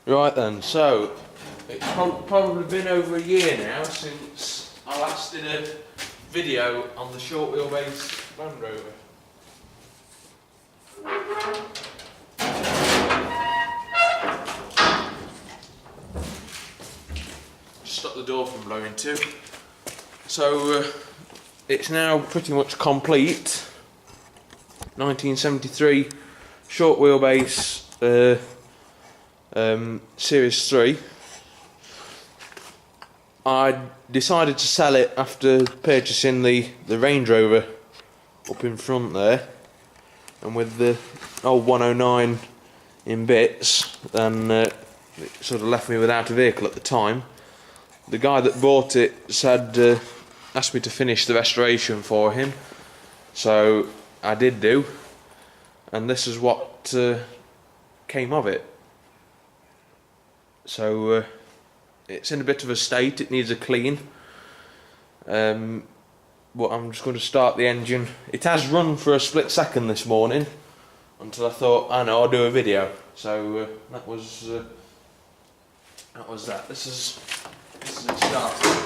Right then, so it's probably been over a year now since I last did a video on the short wheelbase Land Rover. Just stop the door from blowing too. So it's now pretty much complete. 1973 short wheelbase Series 3. I decided to sell it after purchasing the Range Rover up in front there, and with the old 109 in bits, then it sort of left me without a vehicle at the time. The guy that bought it said asked me to finish the restoration for him, so I did do, and this is what came of it. So it's in a bit of a state, it needs a clean, but I'm just going to start the engine. It has run for a split second this morning until I thought, I know, I'll do a video. So that was that. This is it started.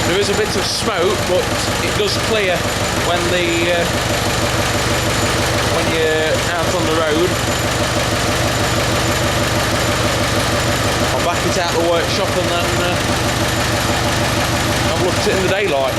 There is a bit of smoke, but it does clear when you're out on the road. I'll back it out the workshop and then I've looked at it in the daylight.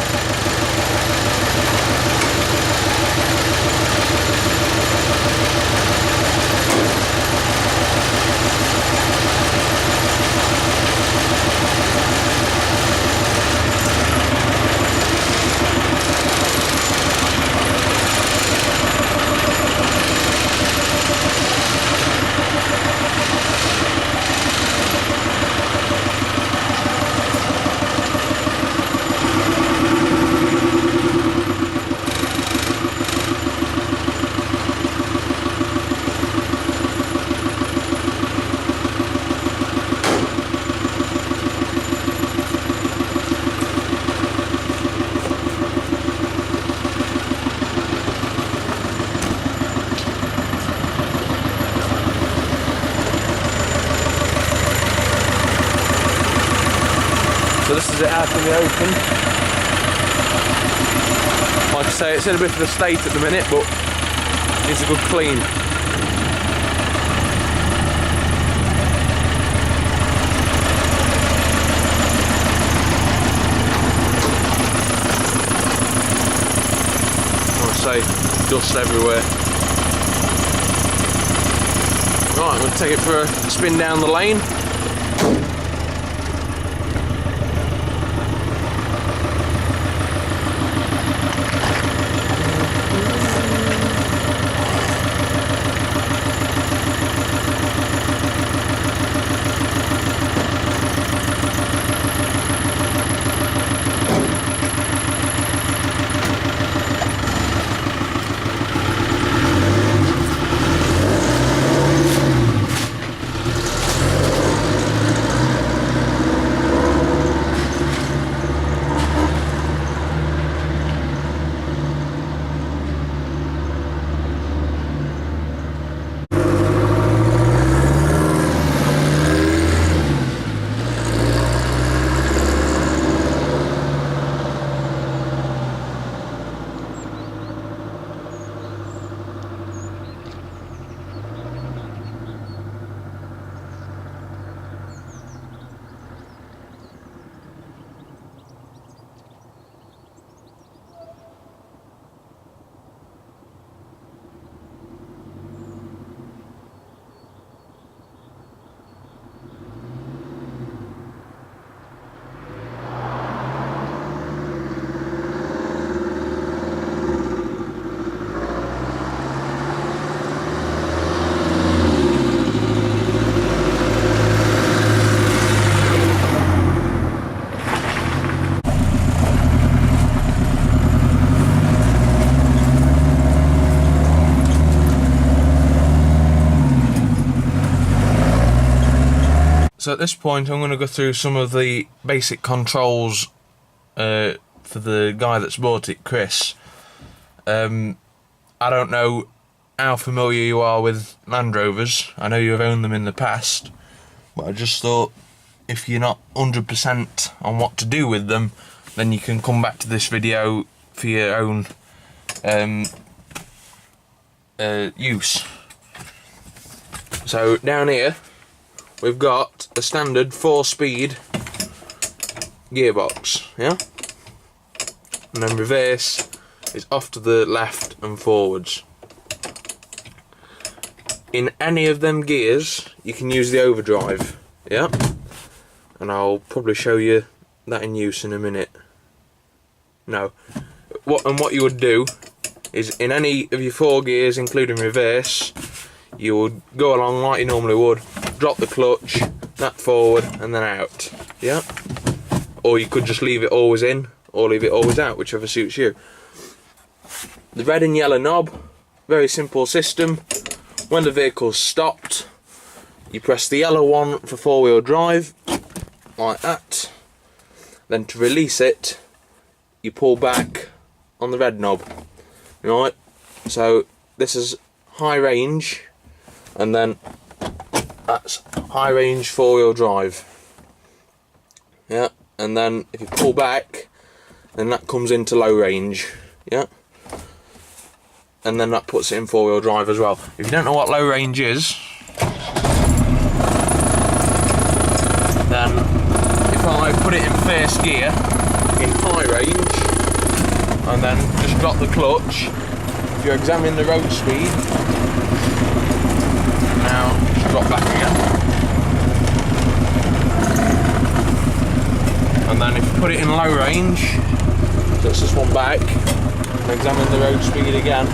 So this is it out in the open. Like I say, it's in a bit of a state at the minute, but needs a good clean. Like I say, dust everywhere. Right, I'm going to take it for a spin down the lane. So at this point I'm going to go through some of the basic controls for the guy that's bought it, Chris. I don't know how familiar you are with Land Rovers. I know you've owned them in the past, but I just thought if you're not 100% on what to do with them, then you can come back to this video for your own use. So down here we've got a standard 4-speed gearbox, yeah? And then reverse is off to the left and forwards. In any of them gears you can use the overdrive, yeah? And I'll probably show you that in use in a minute. No. What you would do is in any of your 4 gears, including reverse, you would go along like you normally would, drop the clutch, that forward and then out, yeah? Or you could just leave it always in, or leave it always out, whichever suits you. The red and yellow knob, very simple system. When the vehicle's stopped, you press the yellow one for 4-wheel drive, like that. Then to release it, you pull back on the red knob, right? So this is high range, and then that's high range 4-wheel drive, yeah? And then if you pull back, then that comes into low range, yeah? And then that puts it in 4-wheel drive as well. If you don't know what low range is, then if I put it in first gear, in high range, and then just drop the clutch, if you examine the road speed, now just drop back again, and then if you put it in low range, so it's this one back, and examine the road speed again,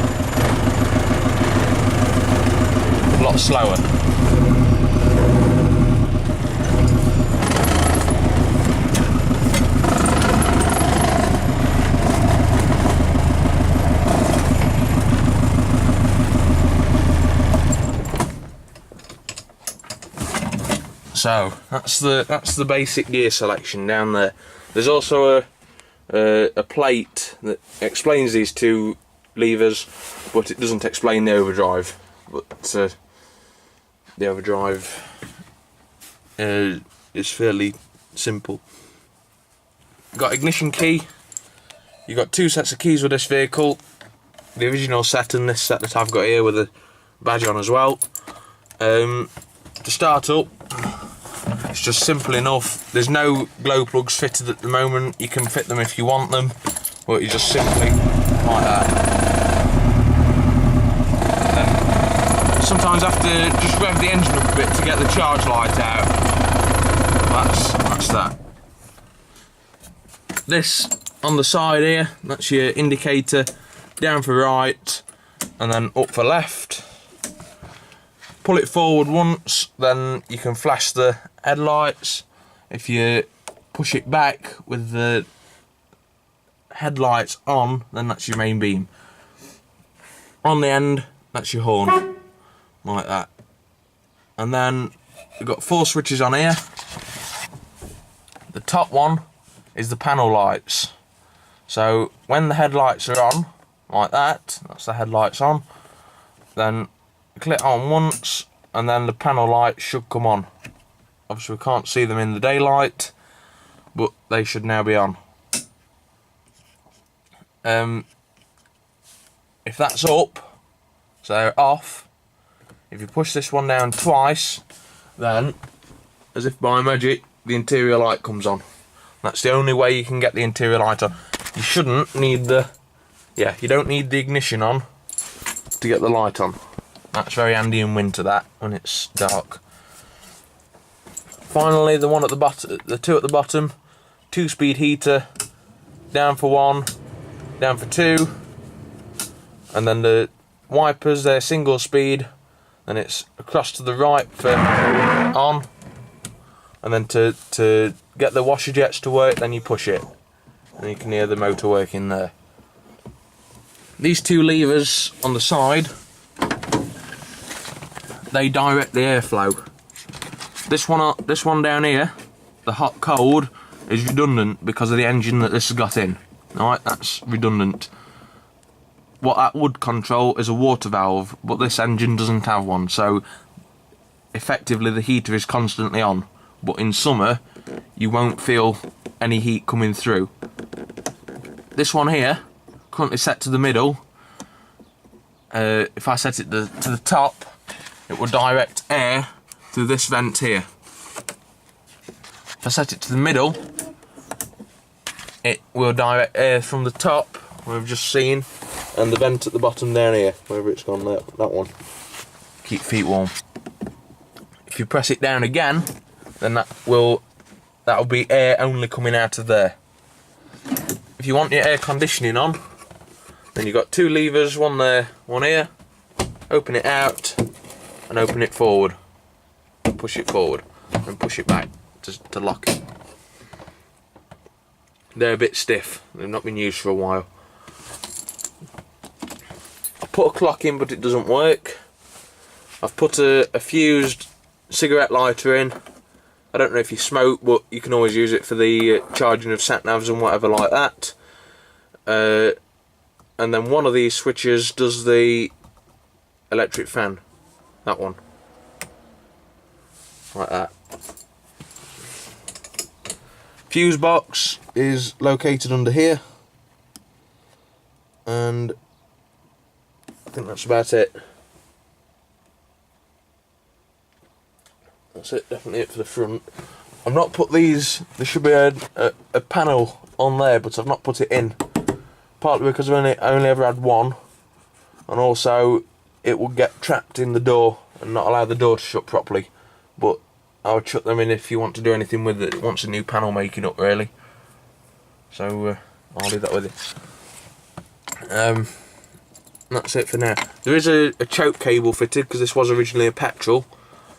a lot slower. So that's the basic gear selection down there. There's also a plate that explains these 2 levers, but it doesn't explain the overdrive. But the overdrive is fairly simple. Got ignition key. You've got 2 sets of keys with this vehicle. The original set and this set that I've got here with a badge on as well. To start up, it's just simple enough. There's no glow plugs fitted at the moment. You can fit them if you want them, but you just simply like that. And sometimes have to just rev the engine up a bit to get the charge light out. That's that. This on the side here, that's your indicator, down for right and then up for left. Pull it forward once, then you can flash the headlights. If you push it back with the headlights on, then that's your main beam. On the end, that's your horn, like that. And then we've got 4 switches on here. The top one is the panel lights. So when the headlights are on, like that, that's the headlights on, then click on once and then the panel lights should come on. Obviously we can't see them in the daylight, but they should now be on. If that's up, so they're off, if you push this one down twice, then as if by magic the interior light comes on. That's the only way you can get the interior light on. You shouldn't need you don't need the ignition on to get the light on. That's very handy in winter, that, when it's dark. Finally, the 2 at the bottom, 2-speed heater, down for 1, down for 2, and then the wipers, they're single speed, and it's across to the right for on, and then to get the washer jets to work, then you push it, and you can hear the motor working there. These 2 levers on the side, they direct the airflow. This one down here, the hot cold, is redundant because of the engine that this has got in. Alright, that's redundant. What that would control is a water valve, but this engine doesn't have one, so effectively the heater is constantly on. But in summer, you won't feel any heat coming through. This one here, currently set to the middle. If I set it to the top, it will direct air through this vent here. If I set it to the middle, it will direct air from the top, we've just seen, and the vent at the bottom down here, wherever it's gone, that one. Keep feet warm. If you press it down again, then that'll be air only coming out of there. If you want your air conditioning on, then you've got two levers, one there, one here. Open it out and open it forward. Push it forward and push it back to lock it. They're a bit stiff, they've not been used for a while. I put a clock in but it doesn't work. I've put a fused cigarette lighter in. I don't know if you smoke, but you can always use it for the charging of sat-navs and whatever like that. And then one of these switches does the electric fan. That one. Like that. Fuse box is located under here. And I think that's about it. That's it, definitely it for the front. I've not put these, there should be a panel on there, but I've not put it in. Partly because I only ever had one, and also it will get trapped in the door and not allow the door to shut properly. But I would chuck them in if you want to do anything with it. It wants a new panel making up, really. So I'll leave that with it. That's it for now. There is a choke cable fitted because this was originally a petrol.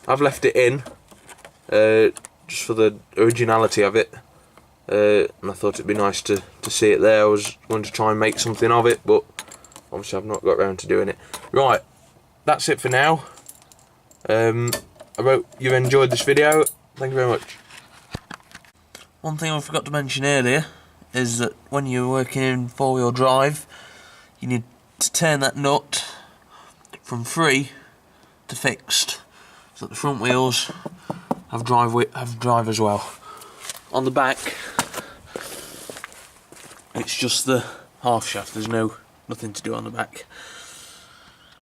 I've left it in just for the originality of it, and I thought it'd be nice to see it there. I was going to try and make something of it, but obviously I've not got around to doing it. Right, that's it for now. I hope you enjoyed this video. Thank you very much. One thing I forgot to mention earlier is that when you're working in four-wheel drive, you need to turn that nut from free to fixed, so that the front wheels have drive as well. On the back, it's just the half shaft. There's nothing to do on the back.